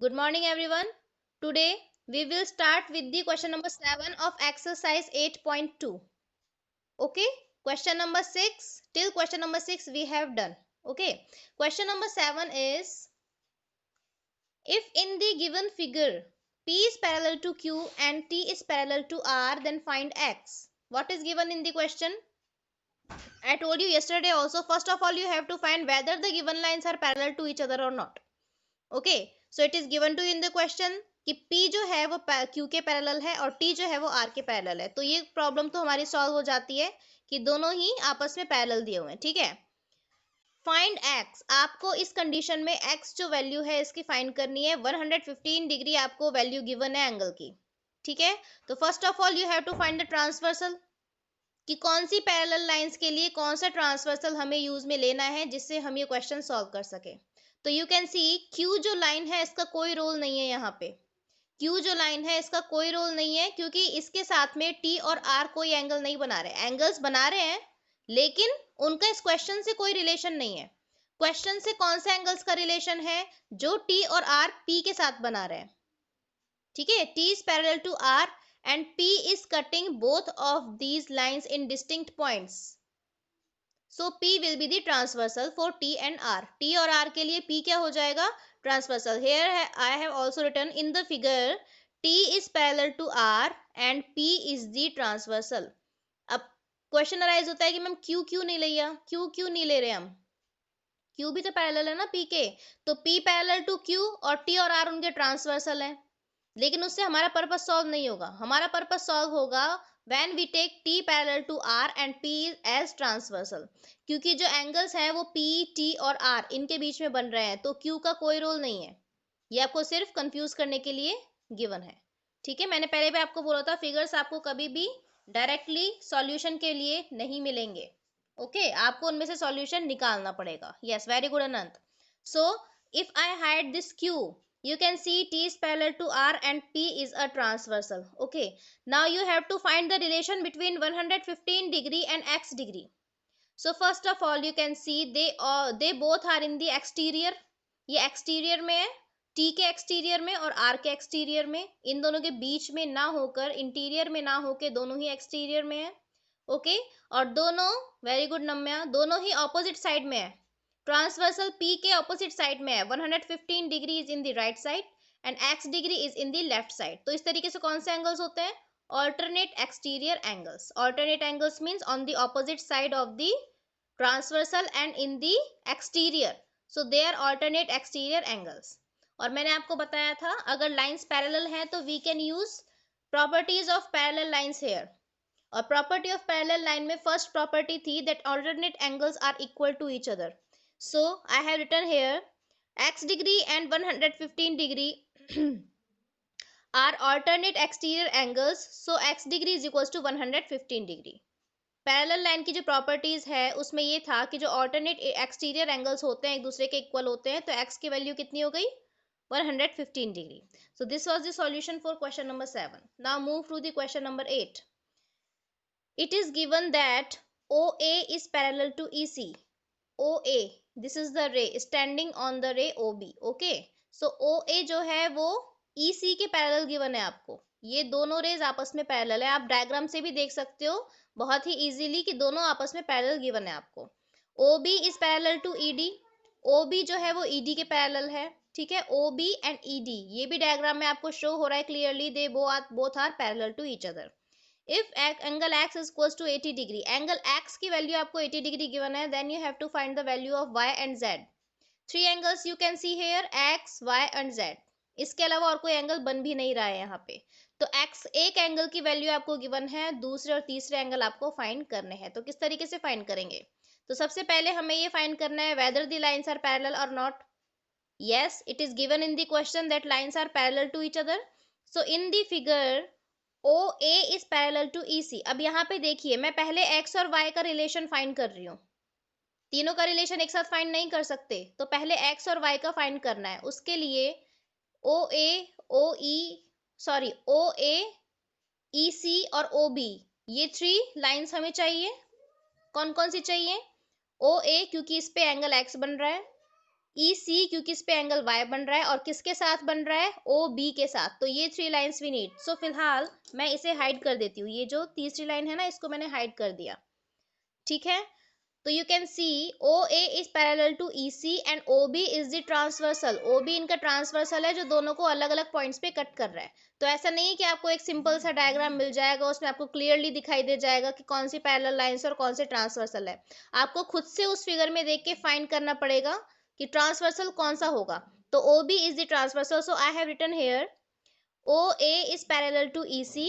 Good morning, everyone. Today we will start with the question number 7 of exercise 8.2. Okay, question number 6 till question number 6 we have done. Okay, question number 7 is, if in the given figure P is parallel to Q and T is parallel to R, then find X. What is given in the question? I told you yesterday also, first of all you have to find whether the given lines are parallel to each other or not. Okay, so it is given to in the question कि P जो है वो Q के parallel है और T जो है वो R के पैरेलल है, तो ये प्रॉब्लम तो हमारी सॉल्व हो जाती है कि दोनों ही आपस में पैरेलल दिए हुए हैं. ठीक है, फाइंड x. आपको इस कंडीशन में x जो वैल्यू है इसकी फाइंड करनी है. 115 डिग्री आपको वैल्यू गिवन है एंगल की. ठीक है, तो first of all you have to find the transversal कि कौन सी पैरेलल लाइंस के लिए कौन सा ट्रांसवर्सल हमें यूज में लेना है जिससे हम ये क्वेश्चन सॉल्व कर सके. तो यू कैन सी Q जो लाइन है इसका कोई रोल नहीं है यहाँ पे. Q जो लाइन है इसका कोई रोल नहीं है क्योंकि इसके साथ में T और R कोई एंगल नहीं बना रहे. एंगल्स बना रहे हैं लेकिन उनका इस क्वेश्चन से कोई रिलेशन नहीं है. क्वेश्चन से कौन से एंगल्स का रिलेशन है? जो T और R P के साथ बना रहे हैं. ठीक है, T is parallel to R and P is cutting both of these lines in distinct points. So P will be the transversal for T and R. T और R के लिए P क्या हो जाएगा? Transversal. Here I have also written in the figure T is parallel to R and P is the transversal. अब question arise होता है कि मैम Q क्यों नहीं लिया? Q क्यों नहीं ले रहे हम? Q भी तो पैरेलल है ना P के, तो P पैरेलल टू Q और T और R उनके ट्रांसवर्सल है. लेकिन उससे हमारा पर्पस सॉल्व नहीं होगा. हमारा पर्पस सॉल्व होगा when we take T parallel to R and P as transversal. क्योंकि जो एंगल्स हैं वो P, T और R इनके बीच में बन रहे हैं, तो Q का कोई रोल नहीं है. ये आपको सिर्फ कंफ्यूज करने के लिए गिवन है. ठीक है, मैंने पहले भी आपको बोला था फिगर्स आपको कभी भी डायरेक्टली सॉल्यूशन के लिए नहीं मिलेंगे. ओके, आपको उनमें से सॉल्यूशन निकालना पड़ेगा. Yes, very good Anant. So if I hide this Q, you can see T is parallel to R and P is a transversal. Okay, now you have to find the relation between 115 degree and x degree. So first of all you can see they both are in the exterior. ये exterior में है, T के exterior में और R के exterior में. इन दोनों के बीच में ना होकर interior में ना होके दोनों ही exterior में है. ओके, और दोनों, वेरी गुड नम्या, दोनों ही ऑपोजिट साइड में है. ट्रांसवर्सल P के ऑपोजिट साइड में है. 115 degree is in the right side and x degree is in the left side. तो इस तरीके से कौन से एंगल्स होते हैं? Alternate exterior angles. Alternate angles means on the opposite side of the transversal and in the exterior. So they are alternate exterior angles. और मैंने आपको बताया था अगर लाइंस पैरेलल हैं तो we can use properties of parallel lines here. और property of parallel line में फर्स्ट प्रॉपर्टी थी that alternate angles are equal to each other. So I have written here x degree and 115 degree are alternate exterior angles. So x degree is equals to 115 degree. Parallel line की जो properties है उसमें ये था कि जो alternate exterior angles होते हैं एक दूसरे के इक्वल होते हैं, तो x की वैल्यू कितनी हो गई? 115 degree. So this was the solution for question number 7. Now move to the question number 8. It is given that OA is parallel to EC. OA, this is the ray standing on the ray OB. Okay, so OA जो है वो EC के parallel given है आपको. ये दोनों raise आपस में पैरेलल है. आप डायग्राम से भी देख सकते हो बहुत ही इजीली कि दोनों आपस में पैरेलल गिवन है आपको. OB is parallel to ED. OB जो है वो ED के पैरेलल है. ठीक है, OB एंड ED ये भी डायग्राम में आपको शो हो रहा है clearly. They both are parallel to each other. If angle x is equals to 80 degree, angle x की वैल्यू आपको 80 डिग्री गिवन है, then you have to find the value of y and z. Three angles you can see here, x, y and z. इसके अलावा और कोई angle बन भी नहीं रहा है यहाँ पे. तो x एक एंगल की वैल्यू आपको गिवन है, दूसरे और तीसरे एंगल आपको फाइंड करने हैं. तो किस तरीके से फाइंड करेंगे? तो सबसे पहले हमें ये फाइंड करना है whether the lines are parallel or not. Yes, it is given in the question that lines are parallel to each other. So in the figure OA is parallel to EC. अब यहाँ पे देखिए मैं पहले x और y का relation find कर रही हूँ. तीनों का रिलेशन एक साथ फाइंड नहीं कर सकते, तो पहले x और y का फाइंड करना है. उसके लिए OA, EC और OB ये 3 लाइंस हमें चाहिए. कौन कौन सी चाहिए? OA क्योंकि इस पे एंगल x बन रहा है. EC क्योंकि इस पे एंगल Y बन रहा है, और किसके साथ बन रहा है, OB के साथ। तो ये 3 लाइंस वी नीड। सो फिलहाल मैं इसे हाइड कर देती हूँ, ये जो तीसरी लाइन है ना, इसको मैंने हाइड कर दिया, ठीक है। तो you can see OA is parallel to EC and OB is the transversal। OB इनका ट्रांसवर्सल है जो दोनों को अलग अलग पॉइंट्स पे कट कर रहा है। तो ऐसा नहीं है कि आपको एक सिंपल सा डायग्राम मिल जाएगा, उसमें आपको क्लियरली दिखाई दे जाएगा कि कौन सी पैरेलल लाइंस और कौन से ट्रांसवर्सल है। आपको खुद से उस फिगर में देख के फाइंड करना पड़ेगा कि ट्रांसवर्सल कौन सा होगा। तो OB is the transversal, so I have written here OA is parallel to EC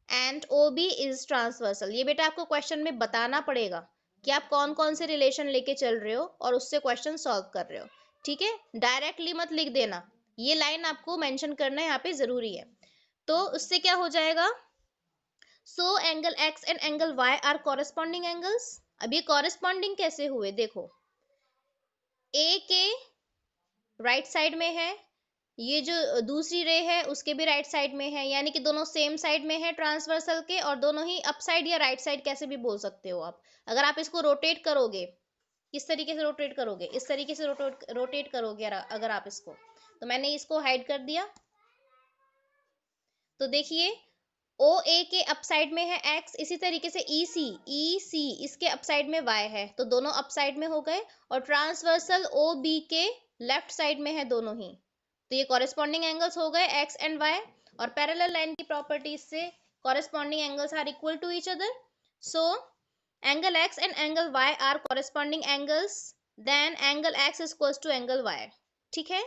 and OB is transversal। ये बेटा आपको क्वेश्चन में बताना पड़ेगा कि आप कौन कौन से रिलेशन लेके चल रहे हो और उससे क्वेश्चन सॉल्व कर रहे हो, ठीक है। डायरेक्टली मत लिख देना, ये लाइन आपको मेंशन करना यहाँ पे जरूरी है। तो उससे क्या हो जाएगा, so angle X and angle Y are corresponding angles. अब ये कॉरेस्पॉन्डिंग कैसे हुए, देखो A के राइट साइड में है, ये जो दूसरी रे है उसके भी राइट साइड में है, यानी कि दोनों सेम साइड में है ट्रांसवर्सल के, और दोनों ही अप साइड या राइट साइड कैसे भी बोल सकते हो आप। अगर आप इसको रोटेट करोगे, किस तरीके से रोटेट करोगे, इस तरीके से रोटेट करोगे अगर आप इसको, तो मैंने इसको हाइड कर दिया। तो देखिए OA के अप साइड में है X, इसी तरीके से EC इसके अप साइड में Y है, तो दोनों अप साइड में हो गए, और ट्रांसवर्सल OB के लेफ्ट साइड में है दोनों ही। तो ये कॉरेस्पॉन्डिंग एंगल्स हो गए X एंड Y, और पैरेलल लाइन की प्रॉपर्टीज से corresponding angles are equal to each other. So angle X and angle Y are corresponding angles, then angle X is equal to angle Y, ठीक है।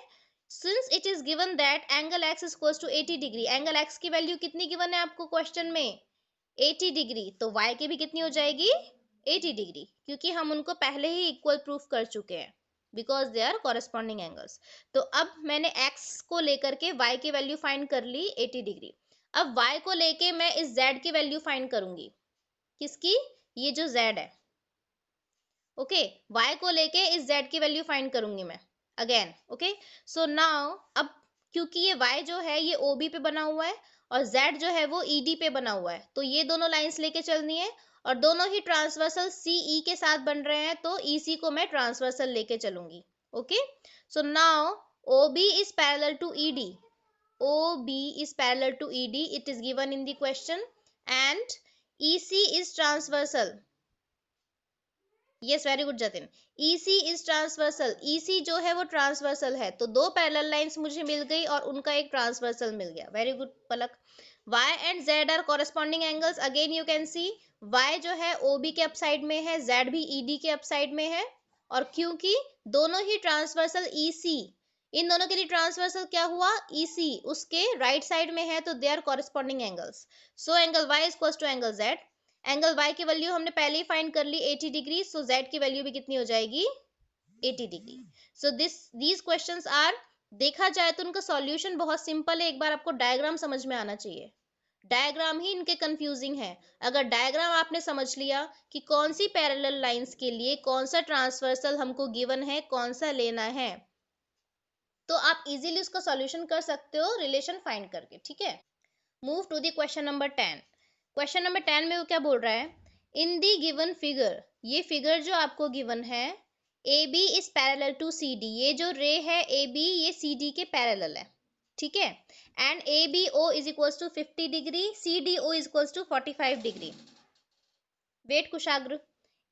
Since it is given that angle X is equal to 80 degree, angle X की value कितनी given है आपको question में, 80 degree, तो Y की भी कितनी हो जाएगी, 80 डिग्री, क्योंकि हम उनको पहले ही इक्वल प्रूफ कर चुके हैं, because they are corresponding angles. तो अब मैंने X को लेकर के Y की वैल्यू फाइंड कर ली 80 डिग्री। अब Y को लेके मैं इस Z की वैल्यू फाइंड करूंगी, किसकी, ये जो Z है, ओके Y को लेके इस Z की वैल्यू फाइंड करूंगी मैं अगेन, ओके। सो नाउ अब क्योंकि ये Y जो है ये OB पे बना हुआ है और Z जो है वो ED पे बना हुआ है, तो ये दोनों लाइंस लेके चलनी है, और दोनों ही ट्रांसवर्सल CE के साथ बन रहे हैं, तो EC को मैं ट्रांसवर्सल लेके चलूंगी, okay. So now OB is parallel to ED, OB is parallel to ED, it is given in the question, and EC is transversal, yes very good Jatin, EC is transversal, EC जो है वो transversal है, तो दो parallel lines मुझे मिल गई और उनका एक ट्रांसवर्सल मिल गया, very good Palak. Y and Z are corresponding angles, again you can see Y जो है OB के अप साइड में है, Z भी ED के अप साइड में है, और क्योंकि दोनों ही ट्रांसवर्सल EC, इन दोनों के लिए ट्रांसवर्सल क्या हुआ, EC उसके राइट साइड में है, तो they are corresponding angles. So angle Y is equal to angle Z, angle Y की वैल्यू हमने पहले ही फाइंड कर ली 80 डिग्री, सो Z की वैल्यू भी कितनी हो जाएगी, 80 degree. So these questions are, देखा जाए तो उनका सॉल्यूशन बहुत सिंपल है, एक बार आपको डायग्राम समझ में आना चाहिए, डायग्राम ही इनके कंफ्यूजिंग है। अगर डायग्राम आपने समझ लिया कि कौन सी पैरेलल लाइंस के लिए कौन सा ट्रांसवर्सल हमको गिवन है, कौन सा लेना है, तो आप इजीली उसका सॉल्यूशन कर सकते हो रिलेशन फाइंड करके, ठीक है। Move to the question number 10। Question number 10 में वो क्या बोल रहा है, इन दी गिवन फिगर, ये फिगर जो आपको गिवन है, A B is parallel to C D, ये जो रे है ए बी ये सी डी के पैरेलल है, ठीक है, and A B O is equals to 50 degree, C D O is equals to 45 degree. Wait Kushagra,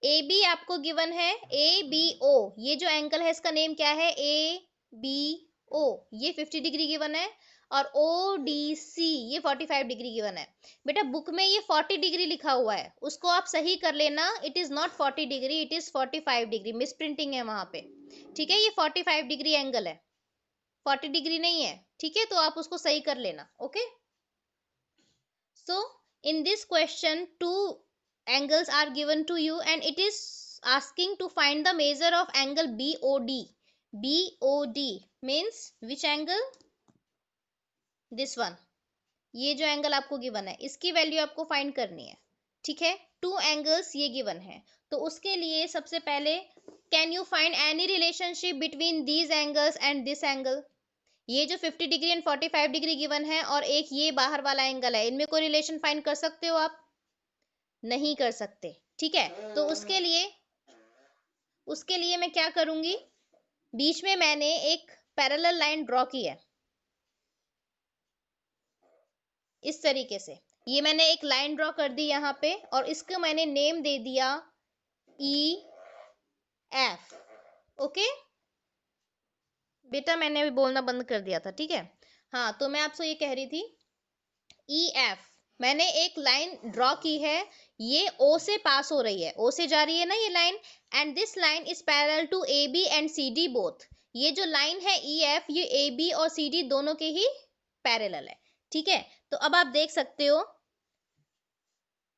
A B आपको गिवन है, ए बी ओ, ये जो एंगल है इसका नेम क्या है, ए बी ओ, ये 50 डिग्री गिवन है, और ओ डी सी ये 45 डिग्री गिवन है। बेटा बुक में ये 40 डिग्री लिखा हुआ है, उसको आप सही कर लेना, it is not 40 degree, it is 45 degree, miss printing है वहां पे, ठीक है। ये 45 डिग्री एंगल है, 40 डिग्री नहीं है, ठीक है, तो आप उसको सही कर लेना, okay. So in this question two angles are given to you and it is asking to find the measure of angle BOD. BOD means which angle, this one, ये जो एंगल आपको गिवन है इसकी वैल्यू आपको find करनी है, ठीक है। टू एंगल्स ये गिवन है, तो उसके लिए सबसे पहले can you find any relationship between these angles and this angle, ये जो 50 डिग्री एंड 45 डिग्री गिवन है और एक ये बाहर वाला एंगल है, इनमें कोई रिलेशन फाइंड कर सकते हो आप, नहीं कर सकते, ठीक है। तो उसके लिए मैं क्या करूंगी, बीच में मैंने एक पैरेलल लाइन ड्रॉ की है इस तरीके से। ये मैंने एक लाइन ड्रॉ कर दी यहाँ पे और इसको मैंने नेम दे दिया ई एफ। ओके बेटा, मैंने अभी बोलना बंद कर दिया था, ठीक है। हाँ, तो मैं आपसे ये कह रही थी ई एफ, मैंने एक लाइन ड्रॉ की है, ये ओ से पास हो रही है, ओ से जा रही है ना ये line, and this line is parallel to A B and C D both. ये जो लाइन है ई एफ, ये ए बी और सी डी दोनों के ही पैरेलल है, ठीक है। तो अब आप देख सकते हो,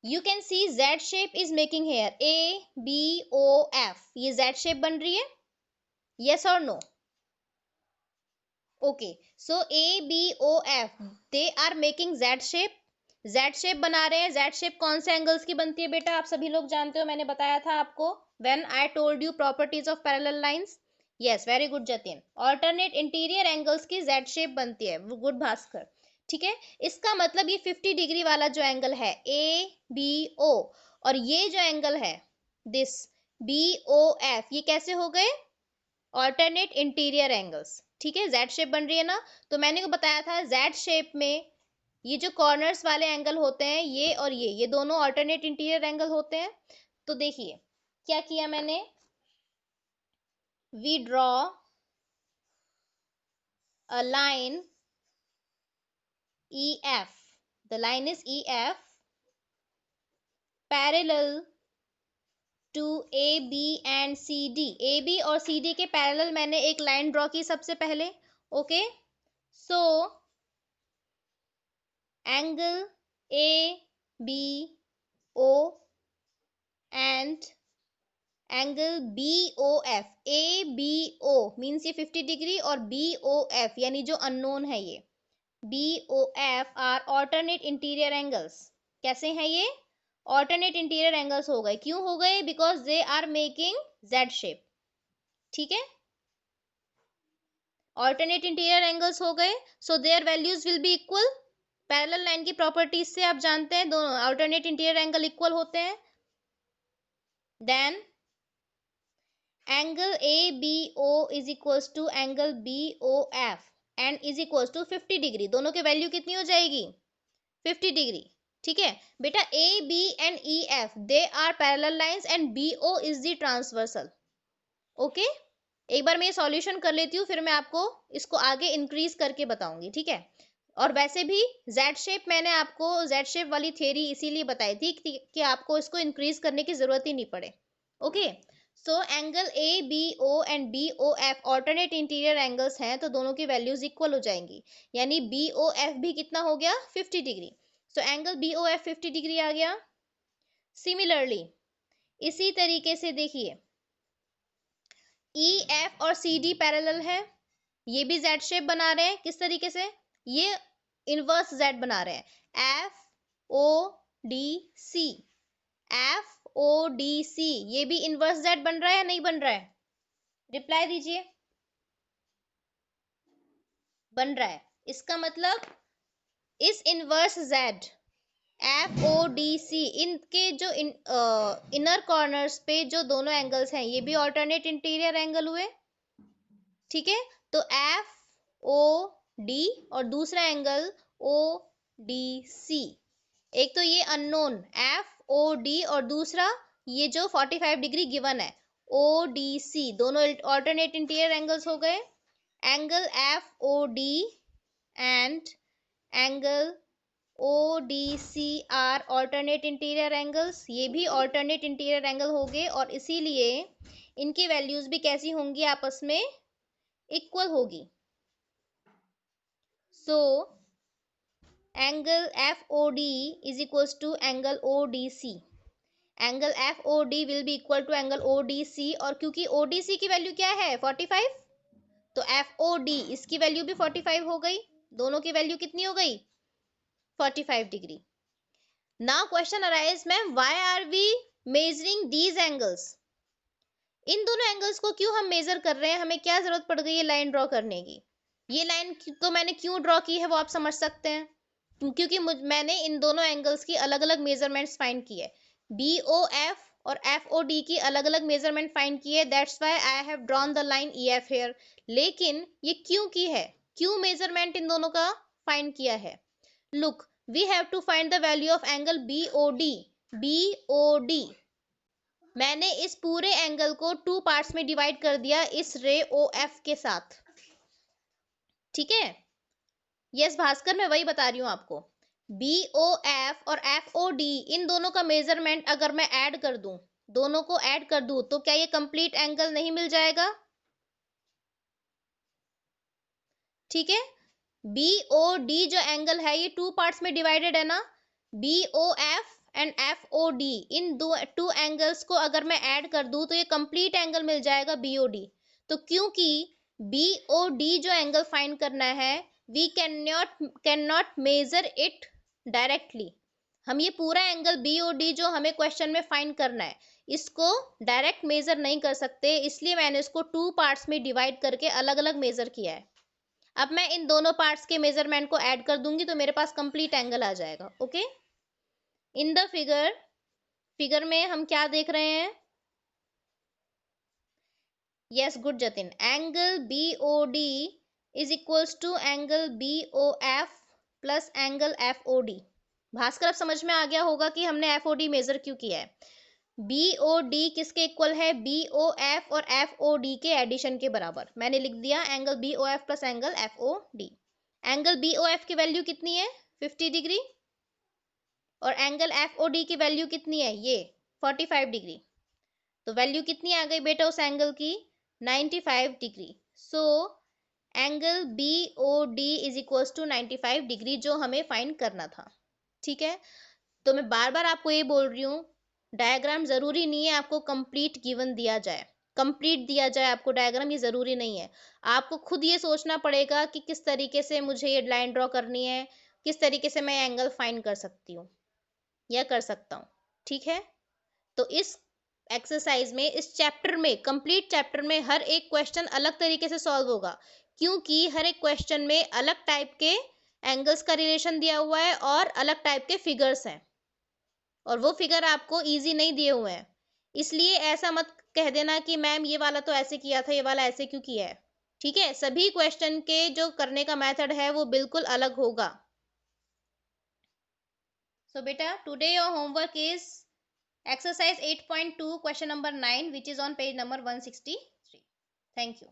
you can see Z shape is making here, A B O F, ये जेड शेप बन रही है, यस और no? Okay, so A B O F they are making Z shape, Z shape बना रहे हैं। जेड शेप कौन से एंगल्स की बनती है बेटा, आप सभी लोग जानते हो, मैंने बताया था आपको when I told you properties of parallel lines. Yes, very good Jatin, alternate interior angles की जेड शेप बनती है, गुड भास्कर, ठीक है। इसका मतलब ये 50 डिग्री वाला जो एंगल है ए बी ओ, और ये जो एंगल है दिस बी ओ एफ, ये कैसे हो गए ऑल्टरनेट इंटीरियर एंगल्स, ठीक है। जेड शेप बन रही है ना, तो मैंने को बताया था जेड शेप में ये जो कॉर्नर्स वाले एंगल होते हैं, ये और ये दोनों ऑल्टरनेट इंटीरियर एंगल होते हैं। तो देखिए क्या किया मैंने, we draw a line E F, the line is E F parallel to A B and C D, A B और सी डी के पैरेलल मैंने एक लाइन ड्रॉ की सबसे पहले। Okay, so angle A B O and angle B O F, A B O means ये 50 degree और B O F यानी जो अननोन है ये B O F are alternate interior angles. कैसे हैं ये ऑल्टरनेट इंटीरियर एंगल्स हो गए, क्यों हो गए, because they are making Z shape, ठीक है। ऑल्टरनेट इंटीरियर एंगल्स हो गए, so their values will be equal. Parallel line की प्रॉपर्टीज से आप जानते हैं दोनों ऑल्टरनेट इंटीरियर एंगल इक्वल होते हैं। Then angle A B O is equals to angle B O F and is equals to 50 degree, दोनों की वैल्यू कितनी हो जाएगी 50 डिग्री, ठीक है बेटा। A B and E F they are parallel lines and B O is the transversal. Okay, एक बार मैं ये सॉल्यूशन कर लेती हूँ, फिर मैं आपको इसको आगे इंक्रीज करके बताऊंगी, ठीक है। और वैसे भी जेड शेप मैंने आपको जेड शेप वाली थ्योरी इसीलिए बताई थी कि आपको इसको इंक्रीज करने की जरूरत ही नहीं पड़े। Okay, so angle A B O and B O F alternate interior angles हैं, तो दोनों की वैल्यूज इक्वल हो जाएंगी, यानी बी ओ एफ भी कितना हो गया 50 degree. So angle B O F 50 degree आ गया। सिमिलरली इसी तरीके से देखिए ई एफ और सी डी पैरेलल है, ये भी जेड शेप बना रहे हैं, किस तरीके से, ये इनवर्स जेड बना रहे हैं, F O D C, F O D C, ये भी इनवर्स जेड बन रहा है या नहीं बन रहा है, रिप्लाई दीजिए। बन रहा है, इसका मतलब इस inverse Z F O D C, इनके जो इनर कॉर्नर्स पे जो दोनों एंगल्स हैं, ये भी ऑल्टरनेट इंटीरियर एंगल हुए, ठीक है। तो एफ ओ डी और दूसरा एंगल ओ डी सी, एक तो ये अननोन एफ ओ डी और दूसरा ये जो 45 डिग्री गिवन है ओ डी सी, दोनों ऑल्टरनेट इंटीरियर एंगल्स हो गए। Angle F O D and angle O D C are alternate interior angles, ये भी ऑल्टरनेट इंटीरियर एंगल हो गए, और इसीलिए इनकी वैल्यूज भी कैसी होंगी आपस में इक्वल होगी। So angle F O D is equals to angle O D C, angle F O D will be equal to angle O D C, और क्योंकि ओ डी सी की वैल्यू क्या है 45, तो एफ ओ डी इसकी वैल्यू भी 45 हो गई, दोनों की वैल्यू कितनी हो गई 45 degree. Now question arise ma'am, why are we measuring these angles, इन दोनों एंगल्स को क्यों हम मेजर कर रहे हैं, हमें क्या जरूरत पड़ गई है लाइन ड्रॉ करने की। ये लाइन तो मैंने क्यों ड्रॉ की है वो आप समझ सकते हैं, क्योंकि मैंने इन दोनों एंगल्स की अलग अलग मेजरमेंट्स फाइंड की है। बी ओ एफ और FOD की अलग अलग मेजरमेंट फाइंड की है, that's why I have drawn the line EF here. लेकिन ये क्यों की है, क्यों मेजरमेंट इन दोनों का फाइंड किया है? Look, we have to find the value of angle BOD। BOD, मैंने इस पूरे एंगल को 2 पार्ट्स में डिवाइड कर दिया इस रे OF के साथ, ठीक है। यस भास्कर, मैं वही बता रही हूं आपको। BOF और FOD, इन दोनों का मेजरमेंट अगर मैं ऐड कर दूं, दोनों को ऐड कर दूं, तो क्या ये कंप्लीट एंगल नहीं मिल जाएगा? ठीक है। BOD जो एंगल है ये 2 पार्ट्स में डिवाइडेड है ना, BOF and FOD, in two angles को अगर मैं ऐड कर दूं तो ये कंप्लीट एंगल मिल जाएगा BOD। तो क्योंकि BOD जो एंगल फाइंड करना है, we can not measure it directly. हम ये पूरा एंगल BOD जो हमें क्वेश्चन में फाइंड करना है, इसको डायरेक्ट मेजर नहीं कर सकते, इसलिए मैंने इसको 2 पार्ट्स में डिवाइड करके अलग अलग मेजर किया है। अब मैं इन दोनों पार्ट्स के मेजरमेंट को ऐड कर दूंगी तो मेरे पास कंप्लीट एंगल आ जाएगा। ओके, इन द फिगर में हम क्या देख रहे हैं? Yes good Jatin, angle BOD is equals to angle BOF plus angle FOD। Bhaskar, अब समझ में आ गया होगा कि हमने FOD मेजर क्यों किया है। BOD किसके इक्वल है? BOF और FOD के एडिशन के बराबर। मैंने लिख दिया angle BOF plus angle FOD। Angle BOF की वैल्यू कितनी है? 50 डिग्री। और एंगल FOD की वैल्यू कितनी है? ये 45 डिग्री। तो वैल्यू कितनी आ गई बेटा उस एंगल की? 95 degree. So angle BOD is equal to 95 degree, जो हमें फाइंड करना था। ठीक है, तो मैं बार बार आपको ये बोल रही हूँ, डायग्राम जरूरी नहीं है आपको कंप्लीट गिवन दिया जाए, कंप्लीट दिया जाए आपको डायग्राम, ये जरूरी नहीं है। आपको खुद ये सोचना पड़ेगा कि किस तरीके से मुझे ये लाइन ड्रॉ करनी है, किस तरीके से मैं एंगल फाइंड कर सकती हूँ या कर सकता हूँ। ठीक है, तो इस एक्सरसाइज में, इस चैप्टर में, कंप्लीट चैप्टर में हर एक क्वेश्चन अलग तरीके से सॉल्व होगा, क्योंकि हर एक क्वेश्चन में अलग टाइप के एंगल्स का रिलेशन दिया हुआ है और अलग टाइप के फिगर्स हैं, और वो फिगर आपको इजी नहीं दिए हुए हैं। इसलिए ऐसा मत कह देना कि मैम ये वाला तो ऐसे किया था, ये वाला ऐसे क्यों किया है। ठीक है, सभी क्वेश्चन के जो करने का मेथड है वो बिल्कुल अलग होगा। सो बेटा, today your homework is exercise 8.2 question number 9, which is on page number 163. Thank you.